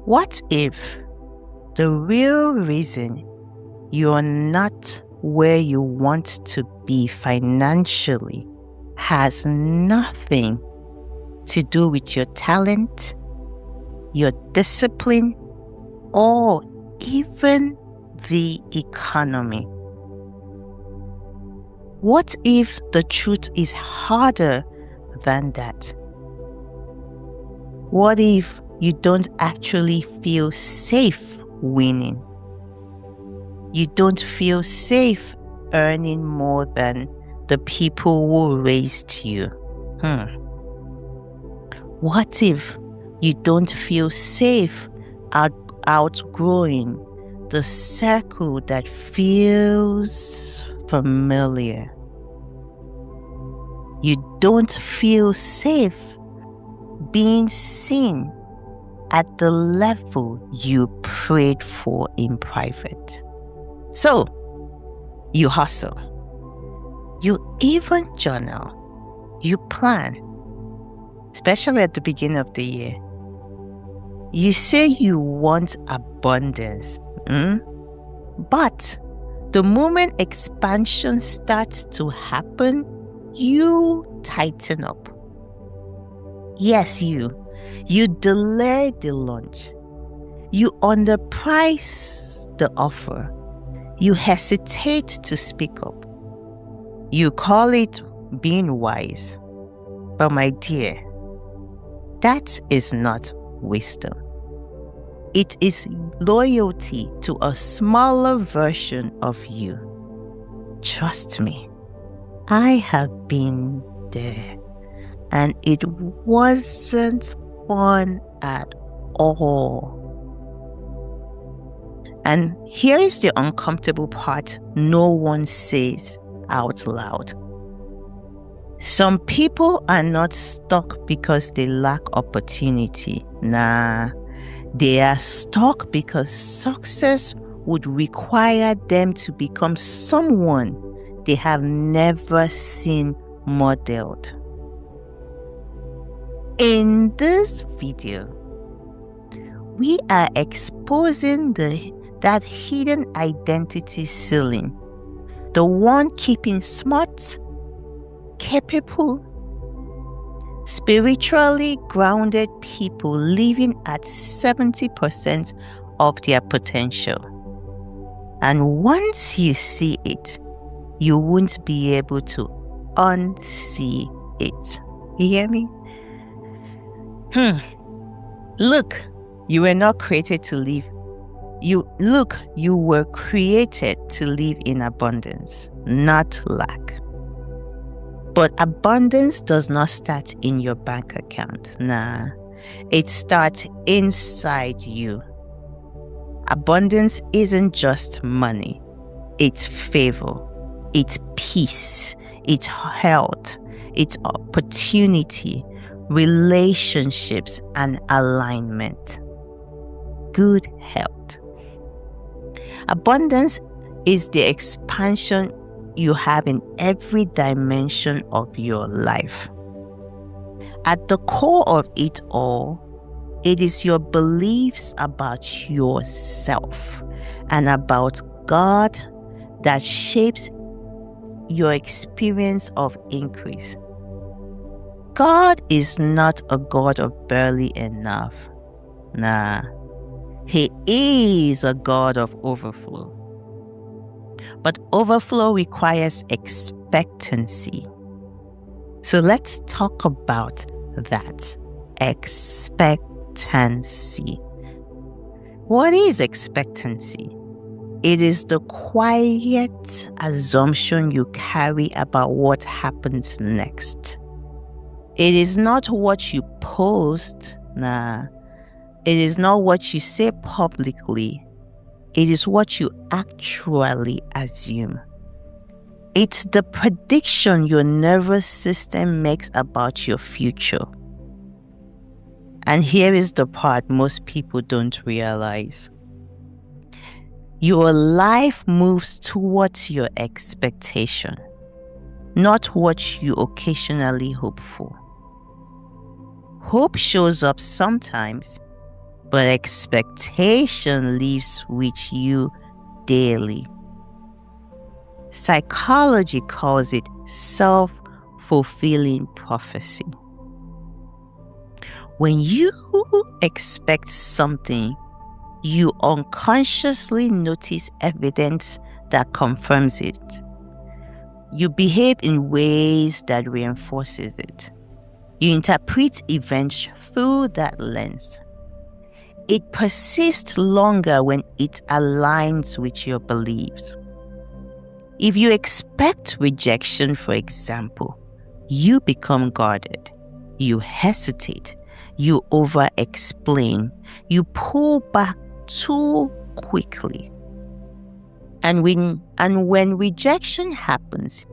What if the real reason you're not where you want to be financially has nothing to do with your talent, your discipline, or even the economy? What if the truth is harder than that? What if you don't actually feel safe winning? You don't feel safe earning more than the people who raised you? What if you don't feel safe outgrowing the circle that feels familiar? You don't feel safe being seen at the level you prayed for in private. So, you hustle. You even journal. You plan, especially at the beginning of the year. You say you want abundance, but the moment expansion starts to happen, you tighten up. Yes, you delay the launch. You underprice the offer. You hesitate to speak up. You call it being wise. But my dear, that is not wisdom. It is loyalty to a smaller version of you. Trust me, I have been there, and it wasn't fun at all. And here is the uncomfortable part no one says out loud. Some people are not stuck because they lack opportunity. Nah, they are stuck because success would require them to become someone they have never seen modeled. In this video, we are exposing that hidden identity ceiling, the one keeping smart, capable, spiritually grounded people living at 70% of their potential. And once you see it, you won't be able to unsee it. You hear me? Look, you were not created to live. You were created to live in abundance, not lack. But abundance does not start in your bank account. Nah, it starts inside you. Abundance isn't just money. It's favor. It's peace. It's health. It's opportunity, relationships, and alignment. Good health. Abundance is the expansion you have in every dimension of your life. At the core of it all, it is your beliefs about yourself and about God that shapes your experience of increase. God is not a God of barely enough. Nah, He is a God of overflow. But overflow requires expectancy. So let's talk about that. Expectancy. What is expectancy? It is the quiet assumption you carry about what happens next. It is not what you post. Nah. It is not what you say publicly. It is what you actually assume. It's the prediction your nervous system makes about your future. And here is the part most people don't realize. Your life moves towards your expectation, not what you occasionally hope for. Hope shows up sometimes, but expectation lives with you daily. Psychology calls it self-fulfilling prophecy. When you expect something, you unconsciously notice evidence that confirms it. You behave in ways that reinforces it. You interpret events through that lens. It persists longer when it aligns with your beliefs. If you expect rejection, for example, you become guarded. You hesitate. You over-explain. You pull back too quickly. And when rejection happens,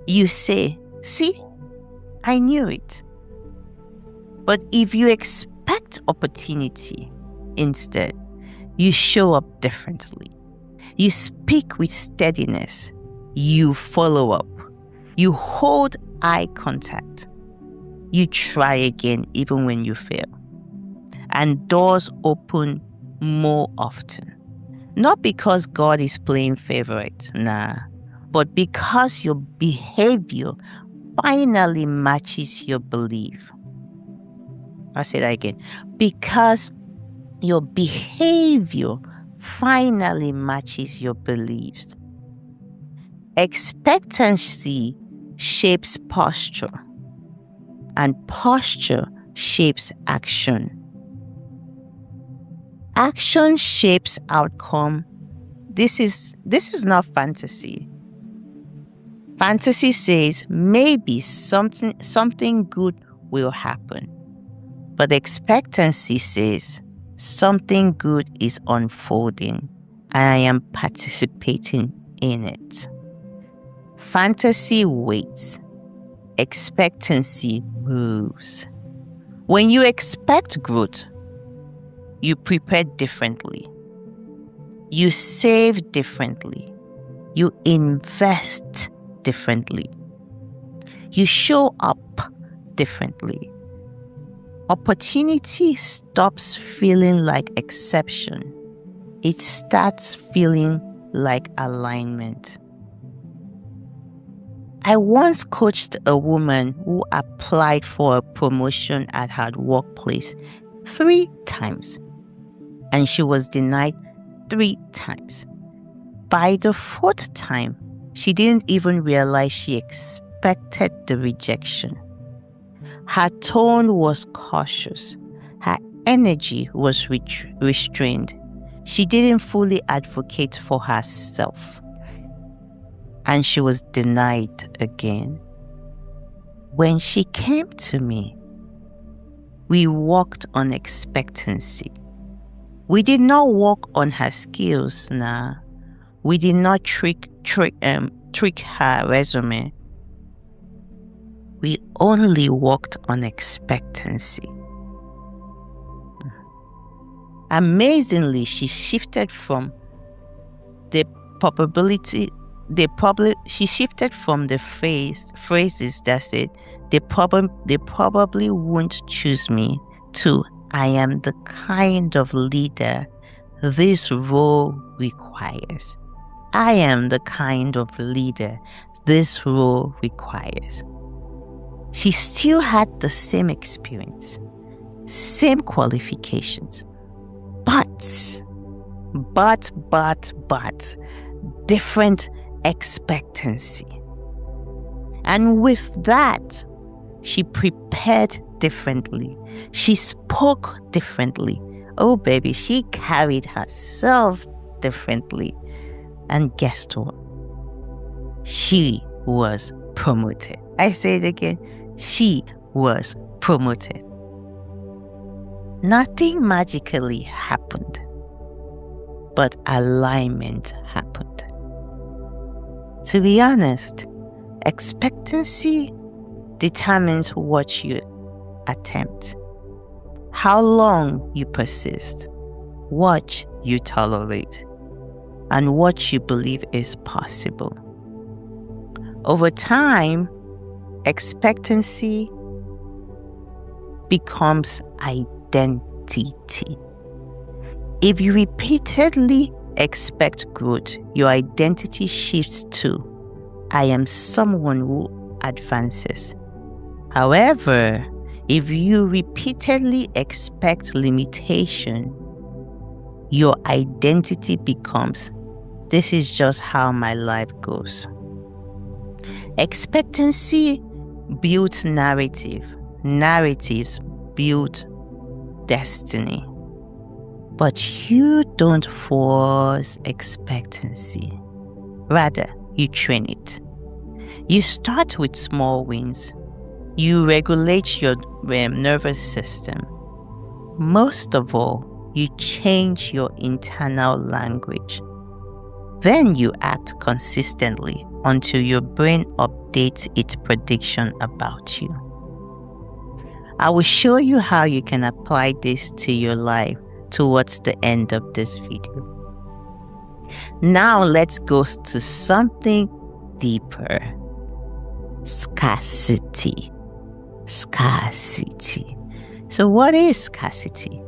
you say, "See, I knew it." But if you expect opportunity instead, you show up differently. You speak with steadiness. You follow up. You hold eye contact. You try again even when you fail. And doors open more often. Not because God is playing favorites, but because your behavior finally matches your belief. I'll say that again. Because your behavior finally matches your beliefs. Expectancy shapes posture, and posture shapes action. Action shapes outcome. This is not fantasy. Fantasy says maybe something good will happen. But expectancy says something good is unfolding and I am participating in it. Fantasy waits. Expectancy moves. When you expect growth, you prepare differently. You save differently. You invest differently. You show up differently. Opportunity stops feeling like exception. It starts feeling like alignment. I once coached a woman who applied for a promotion at her workplace 3 times, and she was denied 3 times. By the 4th time, she didn't even realize she expected the rejection. Her tone was cautious. Her energy was restrained. She didn't fully advocate for herself. And she was denied again. When she came to me, we worked on expectancy. We did not work on her skills, We did not trick her resume. We only worked on expectancy. Amazingly, she shifted from the phrases that said they probably won't choose me to I am the kind of leader this role requires. I am the kind of leader this role requires. She still had the same experience, same qualifications, but different expectancy. And with that, she prepared differently. She spoke differently. Oh, baby, she carried herself differently. And guess what? She was promoted. I say it again. She was promoted. Nothing magically happened, but alignment happened. To be honest, expectancy determines what you attempt, how long you persist, what you tolerate, and what you believe is possible. Over time, expectancy becomes identity. If you repeatedly expect growth, your identity shifts to, I am someone who advances. However, if you repeatedly expect limitation, your identity becomes, this is just how my life goes. Expectancy builds narrative. Narratives build destiny. But you don't force expectancy. Rather, you train it. You start with small wins. You regulate your nervous system. Most of all, you change your internal language. Then you act consistently until your brain updates its prediction about you. I will show you how you can apply this to your life towards the end of this video. Now let's go to something deeper. Scarcity. Scarcity. So what is scarcity?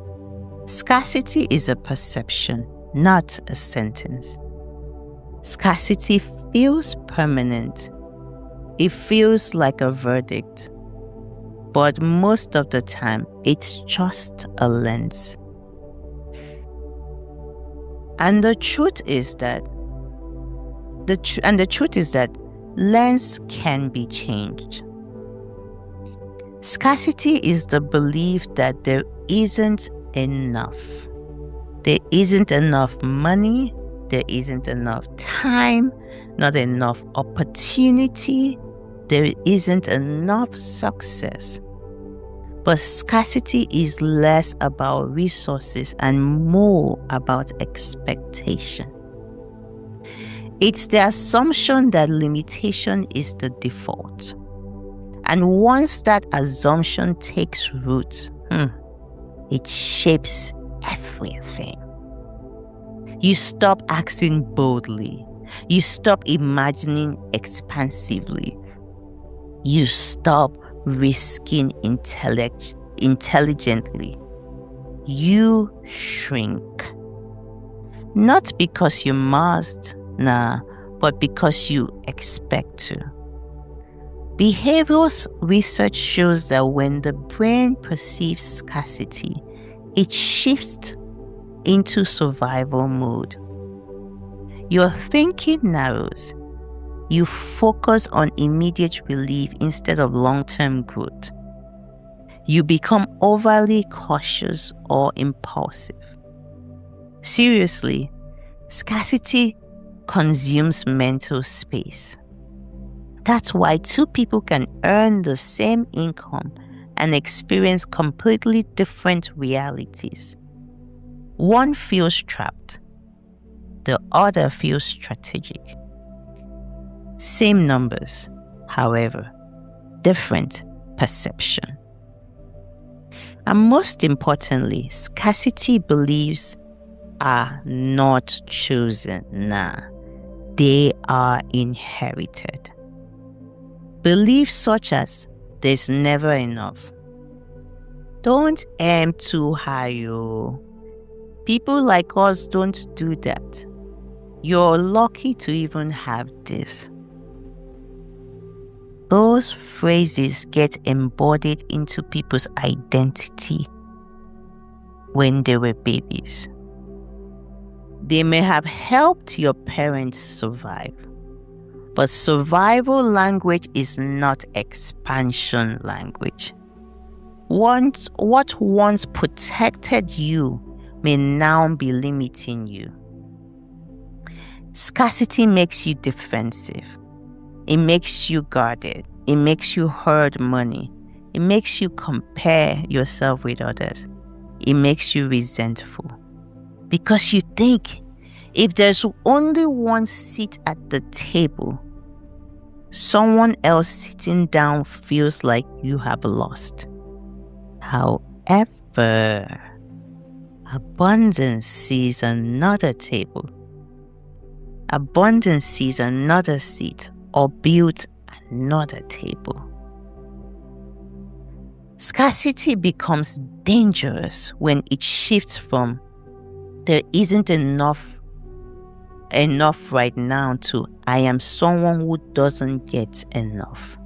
Scarcity is a perception, not a sentence. Scarcity feels permanent. It feels like a verdict. But most of the time, it's just a lens. And the truth is that lens can be changed. Scarcity is the belief that there isn't enough. There isn't enough money, there isn't enough time, not enough opportunity, there isn't enough success. But scarcity is less about resources and more about expectation. It's the assumption that limitation is the default. And once that assumption takes root, it shapes everything. You stop acting boldly. You stop imagining expansively. You stop risking intelligently. You shrink. Not because you must, but because you expect to. Behavioral research shows that when the brain perceives scarcity, it shifts into survival mode. Your thinking narrows. You focus on immediate relief instead of long-term growth. You become overly cautious or impulsive. Seriously, scarcity consumes mental space. That's why two people can earn the same income and experience completely different realities. One feels trapped, the other feels strategic. Same numbers, however, different perception. And most importantly, scarcity beliefs are not chosen, they are inherited. Beliefs such as, there's never enough. Don't aim too high, People like us don't do that. You're lucky to even have this. Those phrases get embodied into people's identity when they were babies. They may have helped your parents survive, but survival language is not expansion language. What once protected you may now be limiting you. Scarcity makes you defensive. It makes you guarded. It makes you hoard money. It makes you compare yourself with others. It makes you resentful. Because you think if there's only one seat at the table, someone else sitting down feels like you have lost. However, abundance sees another table. Abundance sees another seat or builds another table. Scarcity becomes dangerous when it shifts from, there isn't enough right now to I am someone who doesn't get enough.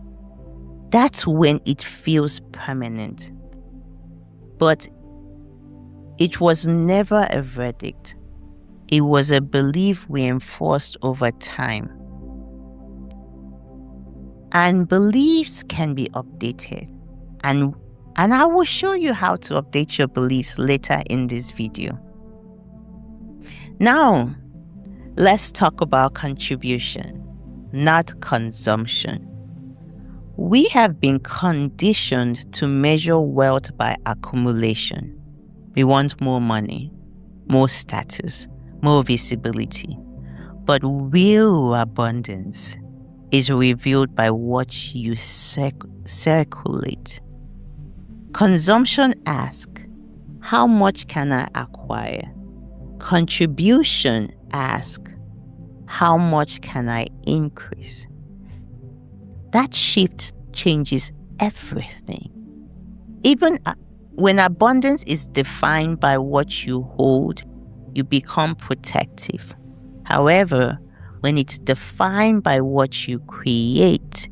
That's when it feels permanent. But it was never a verdict. It was a belief we enforced over time. And beliefs can be updated. And I will show you how to update your beliefs later in this video. Now, let's talk about contribution, not consumption. We have been conditioned to measure wealth by accumulation. We want more money, more status, more visibility. But real abundance is revealed by what you circulate. Consumption asks, how much can I acquire? Contribution asks, how much can I increase? That shift changes everything. Even when abundance is defined by what you hold, you become protective. However, when it's defined by what you create,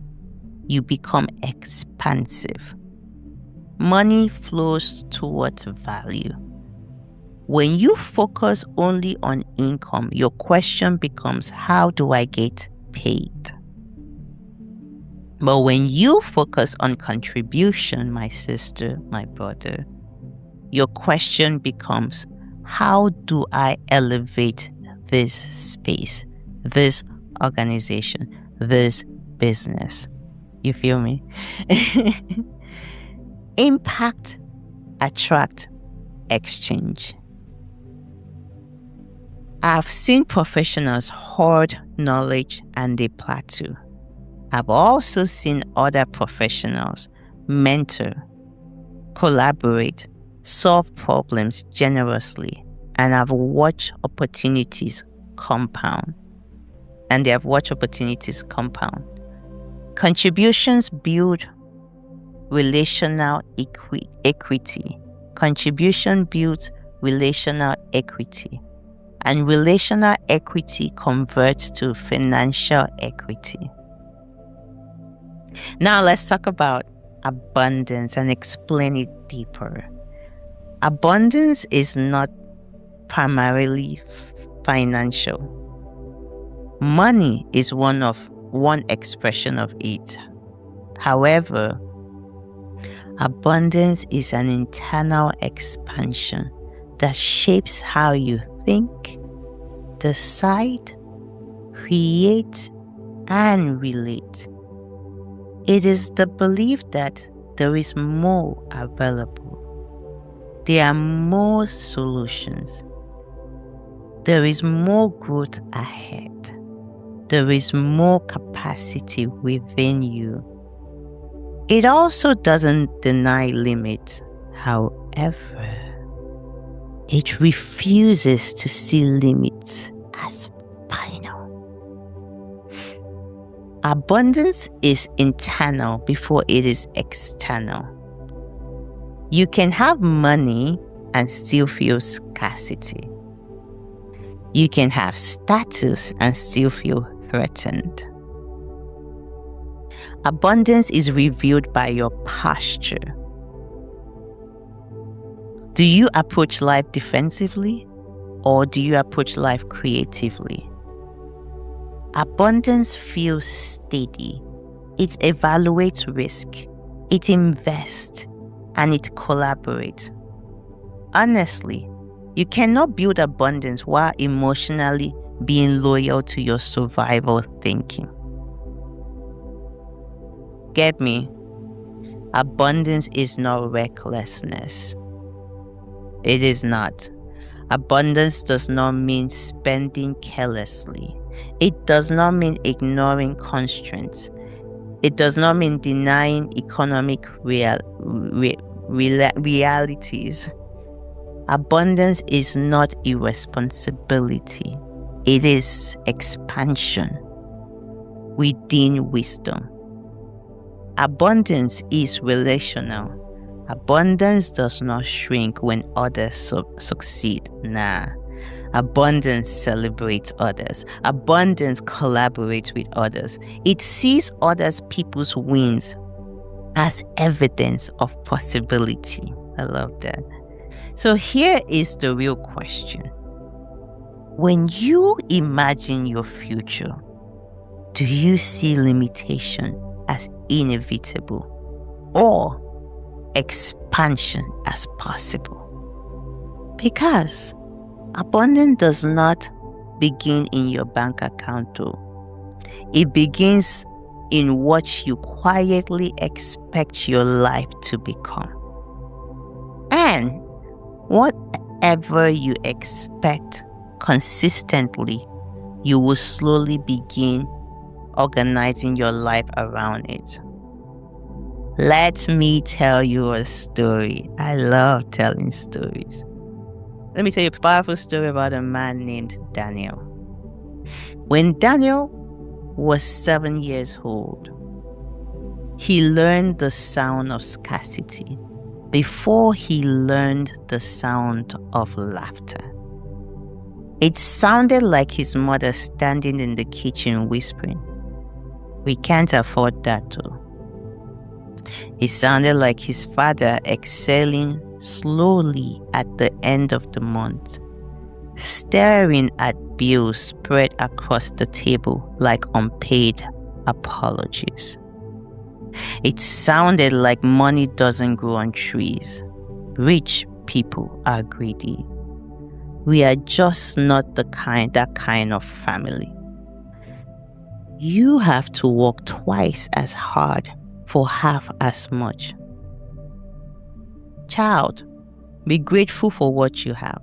you become expansive. Money flows towards value. When you focus only on income, your question becomes, how do I get paid? But when you focus on contribution, my sister, my brother, your question becomes, how do I elevate this space, this organization, this business? You feel me? Impact, attract, exchange. I've seen professionals hoard knowledge and they plateau. I've also seen other professionals mentor, collaborate, solve problems generously, and I've watched opportunities compound. Contributions build relational equity. Contribution builds relational equity. And relational equity converts to financial equity. Now let's talk about abundance and explain it deeper. Abundance is not primarily financial. Money is one expression of it. However, abundance is an internal expansion that shapes how you think, decide, create, and relate. It is the belief that there is more available. There are more solutions. There is more growth ahead. There is more capacity within you. It also doesn't deny limits. However, it refuses to see limits as final. Abundance is internal before it is external. You can have money and still feel scarcity. You can have status and still feel threatened. Abundance is revealed by your posture. Do you approach life defensively or do you approach life creatively? Abundance feels steady. It evaluates risk. It invests and it collaborates. Honestly, you cannot build abundance while emotionally being loyal to your survival thinking. Get me? Abundance is not recklessness. It is not. Abundance does not mean spending carelessly. It does not mean ignoring constraints. It does not mean denying economic realities. Abundance is not irresponsibility. It is expansion within wisdom. Abundance is relational. Abundance does not shrink when others succeed. Nah. Abundance celebrates others. Abundance collaborates with others. It sees others people's wins as evidence of possibility. I love that. So here is the real question. When you imagine your future, do you see limitation as inevitable or expansion as possible? Because abundance does not begin in your bank account, though. It begins in what you quietly expect your life to become. And whatever you expect consistently, you will slowly begin organizing your life around it. Let me tell you a story. I love telling stories. Let me tell you a powerful story about a man named Daniel. When Daniel was 7 years old, he learned the sound of scarcity before he learned the sound of laughter. It sounded like his mother standing in the kitchen whispering, "We can't afford that too." It sounded like his father exhaling slowly at the end of the month, staring at bills spread across the table like unpaid apologies. It sounded like money doesn't grow on trees. Rich people are greedy. We are just not that kind of family. You have to work twice as hard for half as much. Child, be grateful for what you have.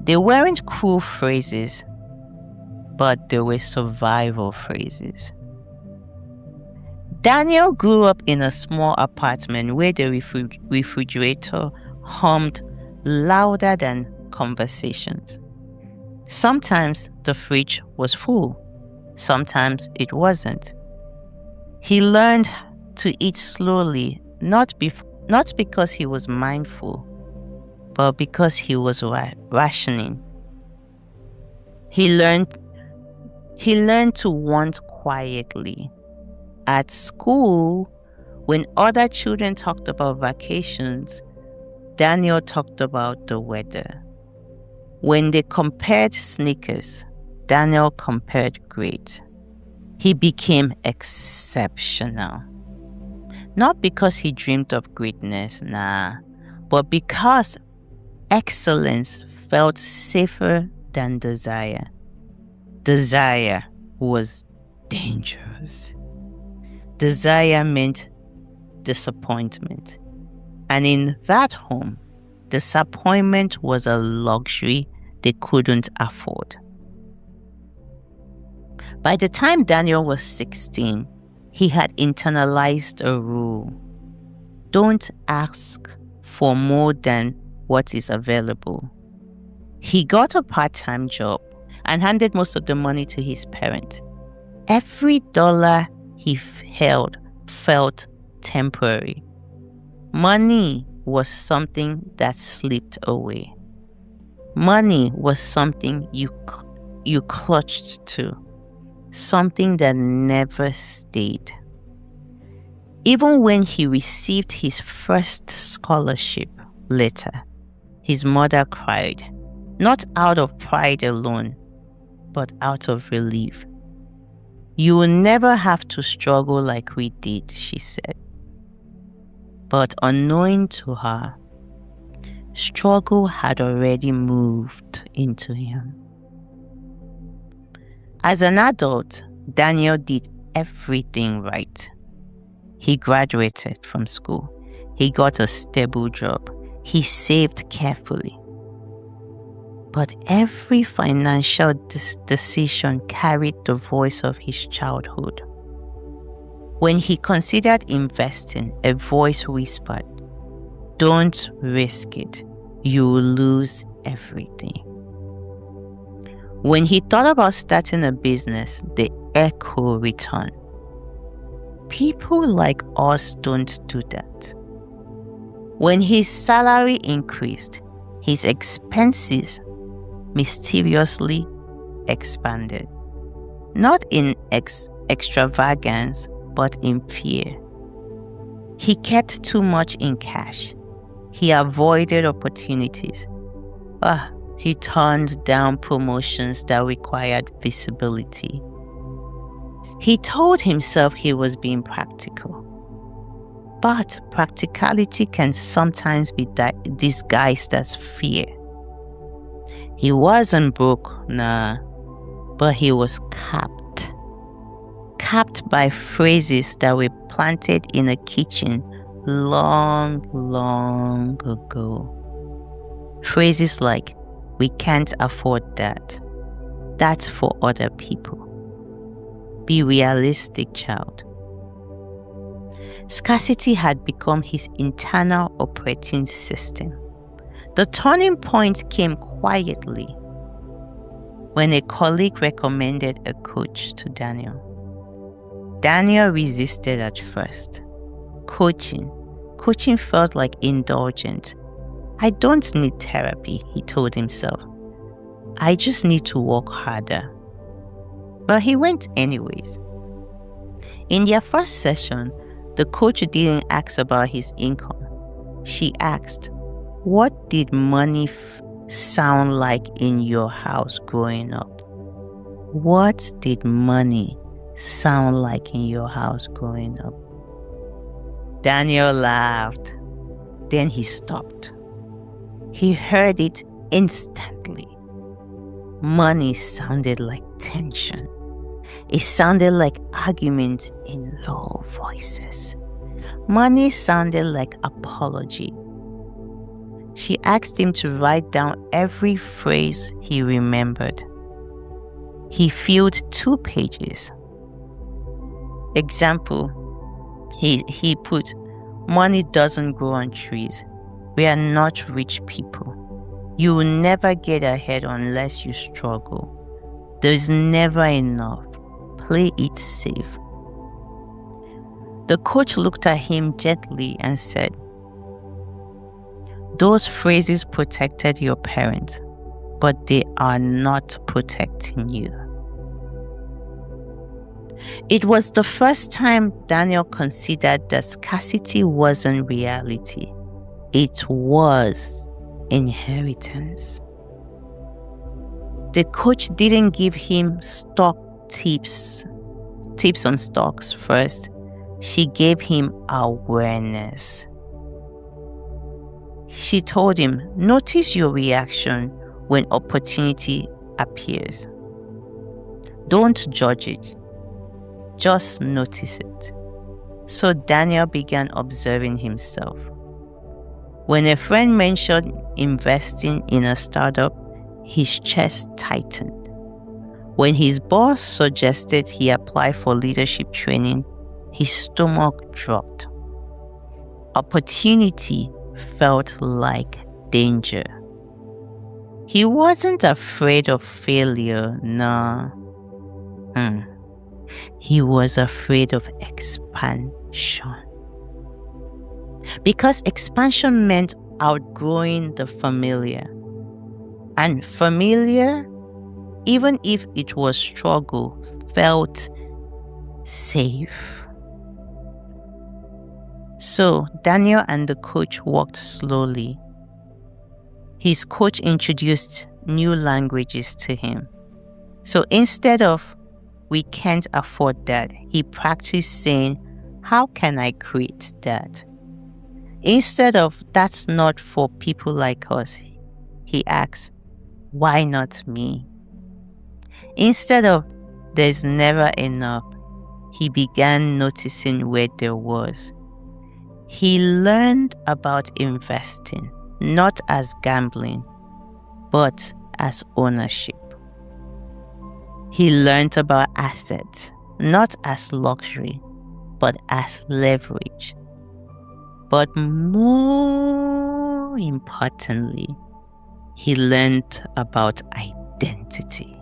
They weren't cruel phrases, but they were survival phrases. Daniel grew up in a small apartment where the refrigerator hummed louder than conversations. Sometimes the fridge was full, sometimes it wasn't. He learned to eat slowly, not because he was mindful, but because he was rationing. He learned to want quietly. At school, when other children talked about vacations, Daniel talked about the weather. When they compared sneakers, Daniel compared grades. He became exceptional. Not because he dreamed of greatness, but because excellence felt safer than desire. Desire was dangerous. Desire meant disappointment. And in that home, disappointment was a luxury they couldn't afford. By the time Daniel was 16, he had internalized a rule. Don't ask for more than what is available. He got a part-time job and handed most of the money to his parents. Every dollar he held felt temporary. Money was something that slipped away. Money was something you clutched to. Something that never stayed. Even when he received his first scholarship letter, his mother cried, not out of pride alone, but out of relief. "You will never have to struggle like we did," she said. But unknowing to her, struggle had already moved into him. As an adult, Daniel did everything right. He graduated from school. He got a stable job. He saved carefully. But every financial decision carried the voice of his childhood. When he considered investing, a voice whispered, "Don't risk it. You will lose everything." When he thought about starting a business, the echo returned. People like us don't do that. When his salary increased, his expenses mysteriously expanded. Not in extravagance, but in fear. He kept too much in cash. He avoided opportunities. He turned down promotions that required visibility. He told himself he was being practical. But practicality can sometimes be disguised as fear. He wasn't broke, but he was capped. Capped by phrases that were planted in a kitchen long, long ago. Phrases like, "We can't afford that. That's for other people. Be realistic, child." Scarcity had become his internal operating system. The turning point came quietly when a colleague recommended a coach to Daniel. Daniel resisted at first. Coaching felt like indulgence. "I don't need therapy," he told himself. "I just need to work harder." But he went anyways. In their first session, the coach didn't ask about his income. She asked, "What did money sound like in your house growing up?" What did money sound like in your house growing up? Daniel laughed. Then he stopped. He heard it instantly. Money sounded like tension. It sounded like argument in low voices. Money sounded like apology. She asked him to write down every phrase he remembered. He filled 2 pages. Example, he put, "Money doesn't grow on trees. We are not rich people. You will never get ahead unless you struggle. There is never enough. Play it safe." The coach looked at him gently and said, "Those phrases protected your parents, but they are not protecting you." It was the first time Daniel considered that scarcity wasn't reality. It was inheritance. The coach didn't give him stock tips on stocks first. She gave him awareness. She told him, "Notice your reaction when opportunity appears. Don't judge it. Just notice it." So Daniel began observing himself. When a friend mentioned investing in a startup, his chest tightened. When his boss suggested he apply for leadership training, his stomach dropped. Opportunity felt like danger. He wasn't afraid of failure, no. He was afraid of expansion. Because expansion meant outgrowing the familiar. And familiar, even if it was struggle, felt safe. So Daniel and the coach walked slowly. His coach introduced new languages to him. So instead of "we can't afford that," he practiced saying, "How can I create that?" Instead of "that's not for people like us," he asked, "Why not me?" Instead of "there's never enough," he began noticing where there was. He learned about investing, not as gambling, but as ownership. He learned about assets, not as luxury, but as leverage. But more importantly, he learned about identity.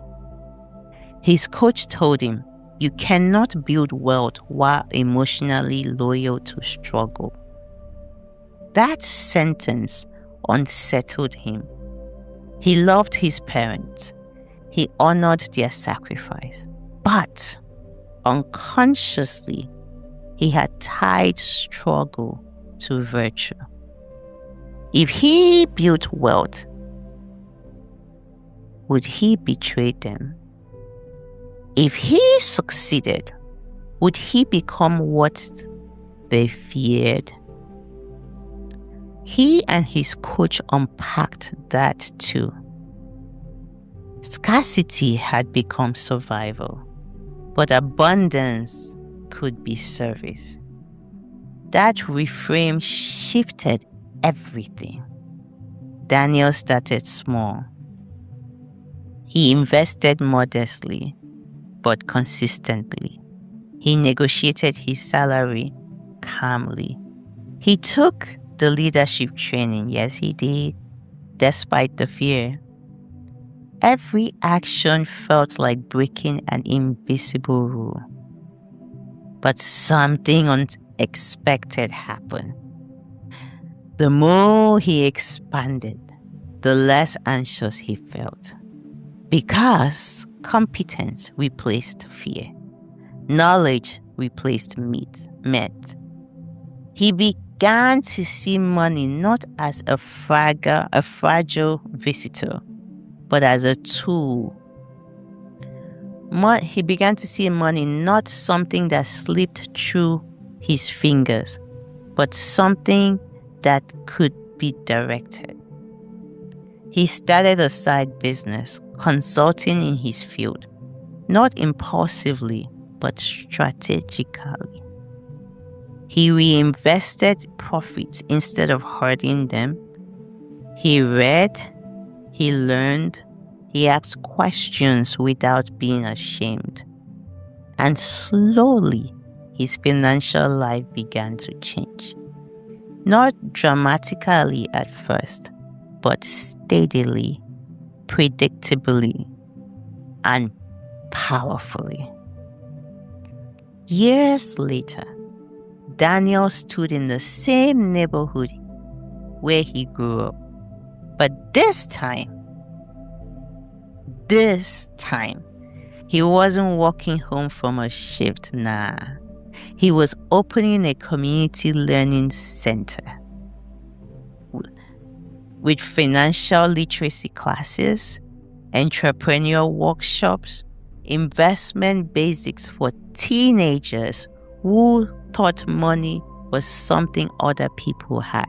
His coach told him, "You cannot build wealth while emotionally loyal to struggle." That sentence unsettled him. He loved his parents. He honored their sacrifice. But unconsciously, he had tied struggle to virtue. If he built wealth, would he betray them? If he succeeded, would he become what they feared? He and his coach unpacked that too. Scarcity had become survival, but abundance could be service. That reframe shifted everything. Daniel started small. He invested modestly, but consistently. He negotiated his salary calmly. He took the leadership training, yes, he did, despite the fear. Every action felt like breaking an invisible rule. But something unexpected happened. The more he expanded, the less anxious he felt. Because competence replaced fear. Knowledge replaced myth. He began to see money not as a fragile visitor, but as a tool. He began to see money not something that slipped through his fingers, but something that could be directed. He started a side business, consulting in his field, not impulsively, but strategically. He reinvested profits instead of hoarding them. He read, he learned, he asked questions without being ashamed. And slowly, his financial life began to change. Not dramatically at first, but steadily, predictably, and powerfully. Years later, Daniel stood in the same neighborhood where he grew up. But this time, he wasn't walking home from a shift, nah. He was opening a community learning center with financial literacy classes, entrepreneurial workshops, investment basics for teenagers who thought money was something other people had.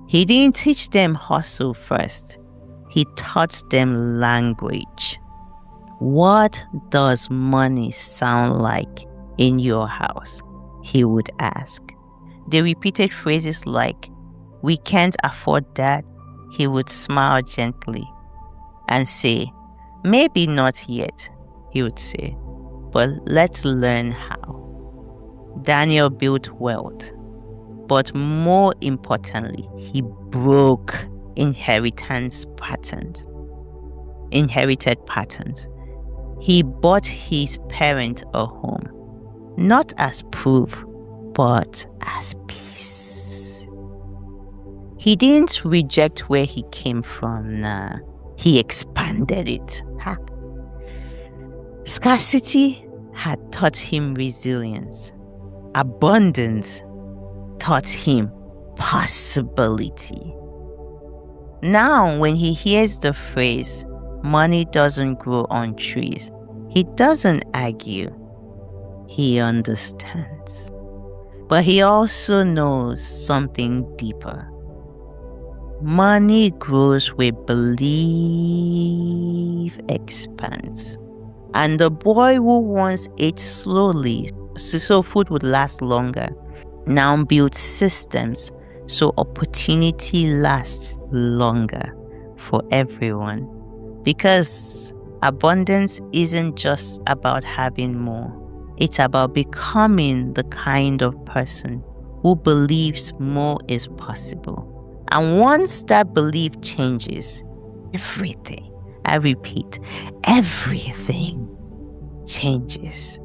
He didn't teach them hustle first. He taught them language. What does money sound like in your house? He would ask. They repeated phrases like, "We can't afford that." He would smile gently and say, "Maybe not yet," he would say, "but let's learn how." Daniel built wealth, but more importantly, he broke inherited patterns. He bought his parents a home, not as proof, but as peace. He didn't reject where he came from, nah. He expanded it. Scarcity had taught him resilience. Abundance taught him possibility. Now, when he hears the phrase, "money doesn't grow on trees," he doesn't argue. He understands. But he also knows something deeper. Money grows where belief expands. And the boy who once ate slowly so food would last longer now builds systems so opportunity lasts longer for everyone. Because abundance isn't just about having more. It's about becoming the kind of person who believes more is possible. And once that belief changes, everything, I repeat, everything changes.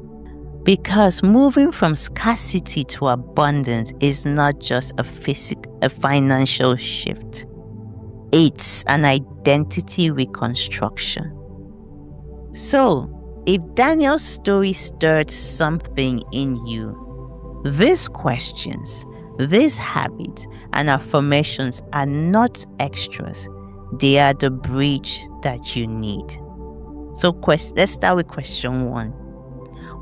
Because moving from scarcity to abundance is not just a financial shift. It's an identity reconstruction. So, if Daniel's story stirred something in you, these questions, these habits, and affirmations are not extras. They are the bridge that you need. So let's start with question 1.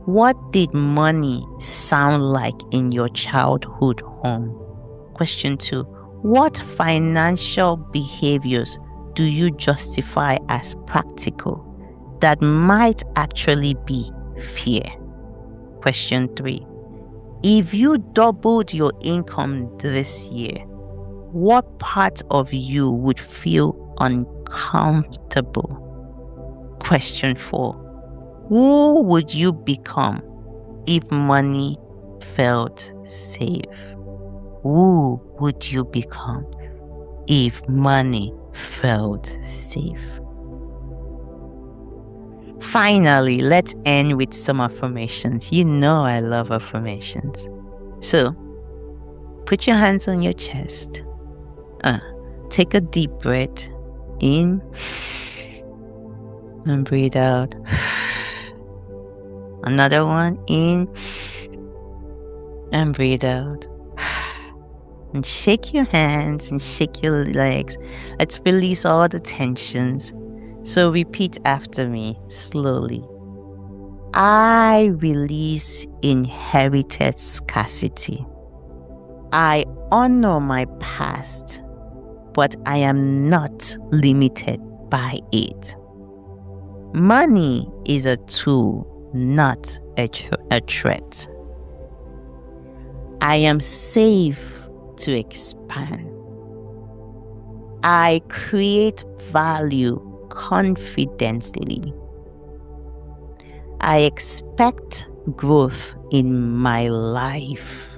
What did money sound like in your childhood home? Question 2. What financial behaviors do you justify as practical that might actually be fear? Question 3. If you doubled your income this year, what part of you would feel uncomfortable? Question 4. Who would you become if money felt safe? Who would you become if money felt safe? Finally, let's end with some affirmations. You know I love affirmations. So, put your hands on your chest. Take a deep breath in and breathe out. Another one in and breathe out. And shake your hands and shake your legs. Let's release all the tensions. So repeat after me slowly. I release inherited scarcity. I honor my past, but I am not limited by it. Money is a tool, not a threat. I am safe to expand. I create value confidently. I expect growth in my life.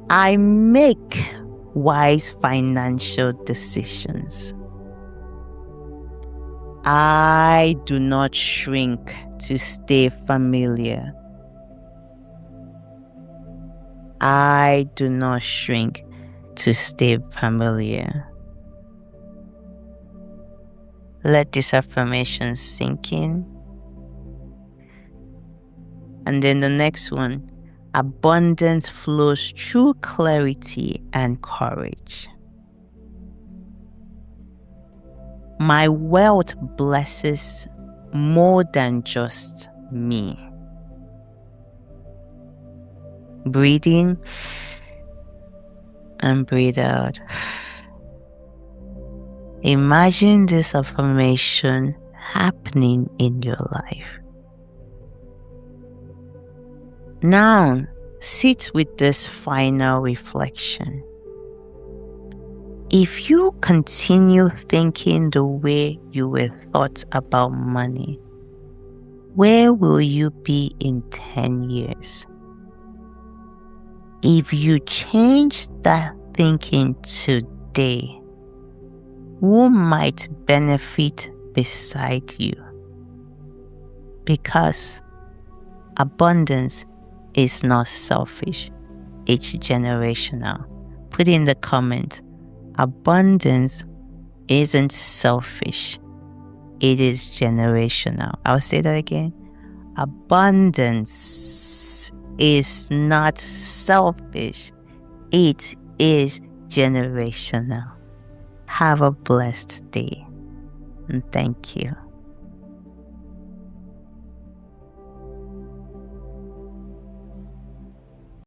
I make wise financial decisions. I do not shrink to stay familiar. I do not shrink to stay familiar. Let this affirmation sink in. And then the next one, abundance flows through clarity and courage. My wealth blesses more than just me. Breathe in and breathe out. Imagine this affirmation happening in your life. Now, sit with this final reflection. If you continue thinking the way you were thought about money, where will you be in 10 years? If you change that thinking today, who might benefit beside you? Because abundance is not selfish, it's generational. Put in the comment, abundance isn't selfish, it is generational. I'll say that again. Abundance is not selfish, it is generational. Have a blessed day, and thank you.